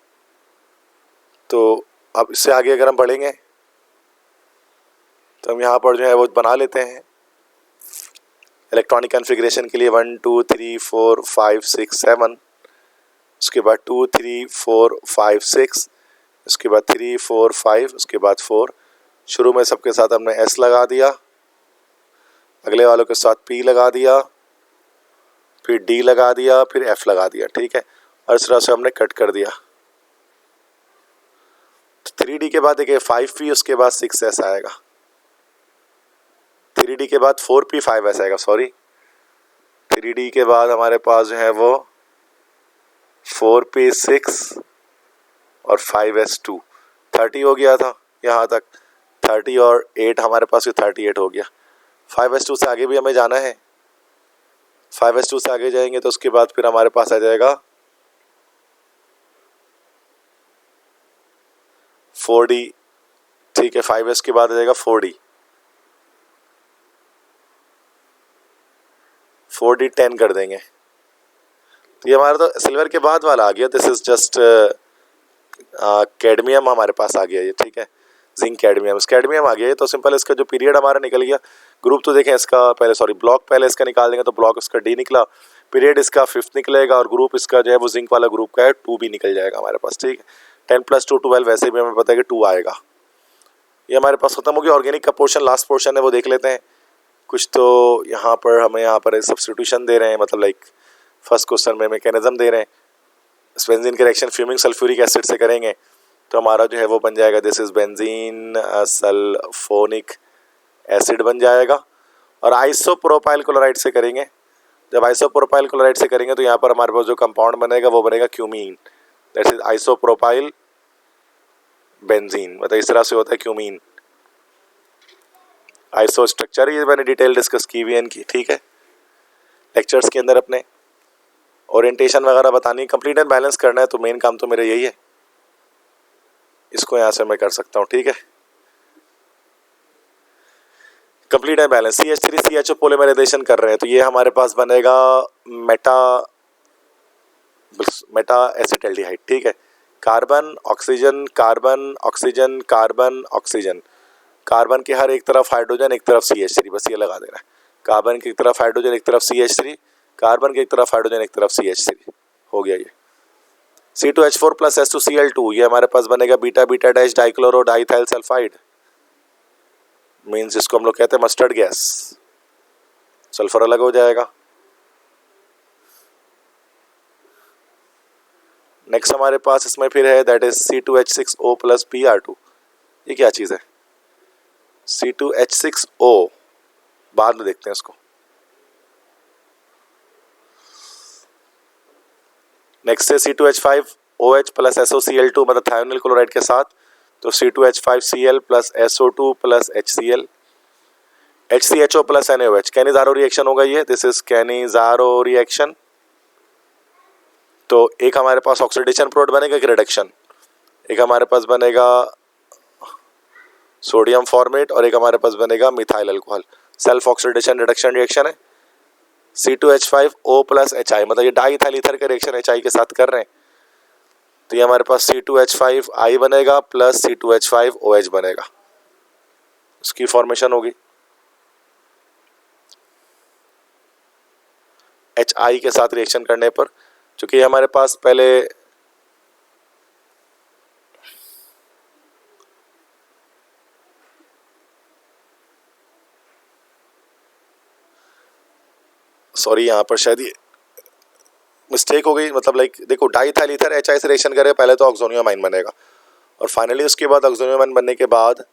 तो अब इससे आगे अगर हम बढ़ेंगे तो हम यहाँ पर जो है वो बना लेते हैं इलेक्ट्रॉनिक कॉन्फ़िगरेशन के लिए 1 2 3 4 5 6 7, उसके बाद 2 3 4 5 6, उसके बाद 3 4 5, उसके बाद 4। शुरू में सबके साथ हमने S लगा दिया, अगले वालों के साथ P लगा दिया, फिर D लगा दिया, फिर F लगा दिया, ठीक है, और इस तरह से हमने कट कर दिया। तो 3D के बाद देखिए 5P, उसके बाद 6S आएगा, 3D के बाद 4P 5S आएगा, सॉरी 3D के बाद हमारे पास जो है वो 4P 6 और 5S 2, 30 हो गया था यहाँ तक, 30 और 8 हमारे पास 38 हो गया। 5S 2 से आगे भी हमें जाना है, 5S 2 से आगे जाएंगे तो उसके बाद फिर हमारे पास आ जाएगा 4D, ठीक है, 5S के बाद आ जाएगा 4D 10 कर देंगे। तो ये हमारा तो सिल्वर के बाद वाला आ गया, दिस इज जस्ट कैडमियम हमारे पास आ गया ये, ठीक है, जिंक कैडमियम, कैडमियम आ गया ये। तो सिंपल इसका जो पीरियड हमारा निकल गया, ग्रुप तो देखें इसका पहले, सॉरी ब्लॉक पहले इसका निकाल देंगे, तो ब्लॉक इसका D निकला, पीरियड इसका 5th निकलेगा, और ग्रुप इसका जो है वो जिंक वाला ग्रुप का है 2B निकल जाएगा हमारे पास, ठीक है। 10 + 2 12, वैसे भी हमें पता है कि 2 आएगा। ये हमारे पास खत्म हो गया। ऑर्गेनिक का पोर्शन, लास्ट पोर्शन है वो देख लेते हैं। कुछ तो यहाँ पर हमें यहाँ पर सब्स्टिट्यूशन दे रहे हैं, मतलब लाइक फर्स्ट क्वेश्चन में मैकेनिज्म दे रहे हैं, बेंजीन के रिएक्शन फ्यूमिंग सल्फ्यूरिक एसिड से करेंगे तो हमारा जो है वो बन जाएगा, this is benzene sulphonic acid बन जाएगा। और आइसोप्रोपाइल क्लोराइड से करेंगे, जब आइसोप्रोपाइल क्लोराइड से करेंगे तो यहाँ पर हमारे पास जो कंपाउंड बनेगा वो बनेगा cumene, that is isopropyl benzene, मतलब इस तरह से होता है क्यूमीन। आइसो स्ट्रक्चर ये मैंने डिटेल डिस्कस की हुई है इनकी, ठीक है, लेक्चर्स के अंदर अपने ओरिएंटेशन वगैरह बतानी, कंप्लीट एंड बैलेंस करना है, तो मेन काम तो मेरा यही है, इसको यहाँ से मैं कर सकता हूँ, ठीक है। Complete and balance, CH3 CHO polymerisation कर रहे हैं, तो ये हमारे पास बनेगा मेटा एसिटाल्डिहाइड, ठीक है। Carbon oxygen carbon oxygen carbon oxygen, carbon के हर एक तरफ हाइड्रोजन, एक तरफ CH3, बस ये लगा देना है, कार्बन की एक तरफ हाइड्रोजन, एक तरफ CH3, कार्बन की एक तरफ हाइड्रोजन, एक तरफ CH3, हो गया ये। C2H4 + S2Cl2, ये हमारे पास बनेगा beta beta dash dichloro diethyl sulphide, means इसको हम लोग कहते हैं मस्टर्ड गैस, सल्फर अलग हो जाएगा। नेक्स्ट हमारे पास इसमें फिर है, दैट इज C2H6O + Br2, ये क्या चीज़ है, C2H6O, बाद में देखते हैं इसको। नेक्स्ट है C2H5OH + SOCl2, मतलब थायोनिल क्लोराइड के साथ, तो C2H5Cl + SO2 + HCl, HCHO + NaOH, Cannizzaro reaction होगा ये, दिस इज कैनिज़ारो रिएक्शन। तो एक हमारे पास ऑक्सीडेशन प्रोडक्ट बनेगा कि रिडक्शन, एक हमारे पास बनेगा सोडियम फॉर्मेट और एक हमारे पास बनेगा methyl alcohol, self oxidation reduction reaction है। C2H5O + HI, मतलब ये डाइथाइल ईथर का रिएक्शन HI के साथ कर रहे हैं, तो ये हमारे पास C2H5I बनेगा + C2H5OH बनेगा, उसकी फॉर्मेशन होगी HI के साथ रिएक्शन करने पर, चूंकि हमारे पास पहले सॉरी यहाँ पर शायद ये मिस्टेक हो गई, मतलब लाइक देखो डाईथाइल ईथर HI से रिएक्शन करे पहले तो ऑक्सोनियोमाइन बनेगा और फाइनली उसके बाद ऑक्सोनियोमाइन बनने के बाद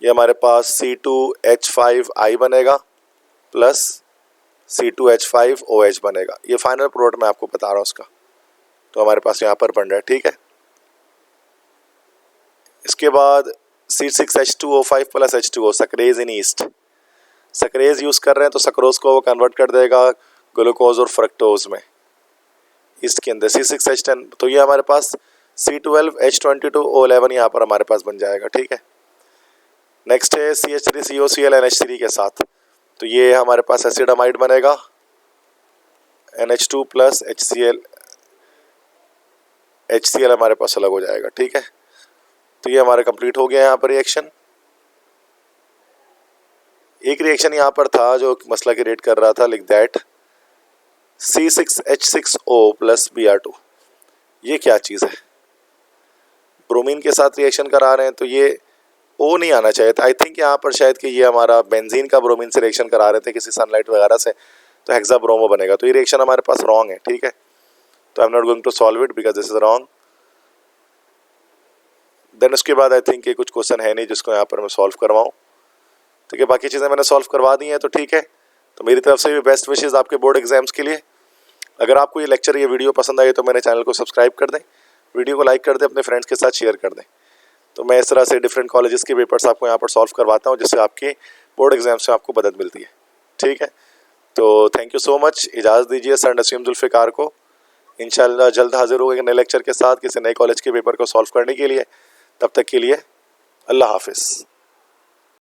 ये हमारे पास C2H5I बनेगा प्लस C2H5OH बनेगा। ये फाइनल प्रोडक्ट मैं आपको बता रहा हूँ उसका, तो हमारे पास यहाँ पर बन रहा है, ठीक है। इसके बाद C6H2O5 प्लस H2O सक्रेज इन ईस्ट, सक्रेज यूज़ कर रहे हैं तो सक्रोज को वो कन्वर्ट कर देगा ग्लूकोज और फ्रक्टोज में ईस्ट के अंदर C6H10, तो ये हमारे पास C12H22O11 यहाँ पर हमारे पास बन जाएगा, ठीक है। नेक्स्ट है CH3COCl NH3 के साथ, तो ये हमारे पास एसिडामाइड बनेगा NH2 प्लस HCl हमारे पास अलग हो जाएगा, ठीक है। तो ये हमारा कंप्लीट हो गया यहाँ पर रिएक्शन। एक रिएक्शन यहाँ पर था जो मसला क्रिएट कर रहा था, लिख दैट C6H6O प्लस Br2, ये क्या चीज़ है, ब्रोमीन के साथ रिएक्शन करा रहे हैं तो ये O नहीं आना चाहिए था। आई थिंक यहाँ पर शायद कि ये हमारा बेंजीन का ब्रोमीन से रिएक्शन करा रहे थे किसी सनलाइट वगैरह से, तो हेक्सा ब्रोमो बनेगा, तो ये रिएक्शन हमारे पास रॉन्ग है, ठीक है। तो I am not going to solve it because this is wrong. Then उसके बाद आई थिंक ये कुछ क्वेश्चन है नहीं जिसको यहाँ पर मैं सॉल्व करवाऊँ, ठीक है। बाकी चीज़ें मैंने सॉल्व करवा दी हैं, तो ठीक है। तो मेरी तरफ से भी बेस्ट विशेज़ आपके बोर्ड एग्जाम्स के लिए। अगर आपको ये लेक्चर ये वीडियो पसंद आई तो मेरे चैनल को सब्सक्राइब कर दें, वीडियो को लाइक कर दें, अपने फ्रेंड्स के साथ शेयर कर दें। तो मैं इस तरह से डिफरेंट कॉलेजेस के पेपर्स आपको यहाँ पर सॉल्व करवाता हूँ जिससे आपके बोर्ड एग्जाम्स में आपको मदद मिलती है, ठीक है। तो थैंक यू सो मच, इजाज़त दीजिए सर नसीम जुल्फ़िकार को। इंशाल्लाह जल्द हाजिर होगा नए लेक्चर के साथ किसी नए कॉलेज के पेपर को सॉल्व करने के लिए। तब तक के लिए अल्लाह हाफिज़।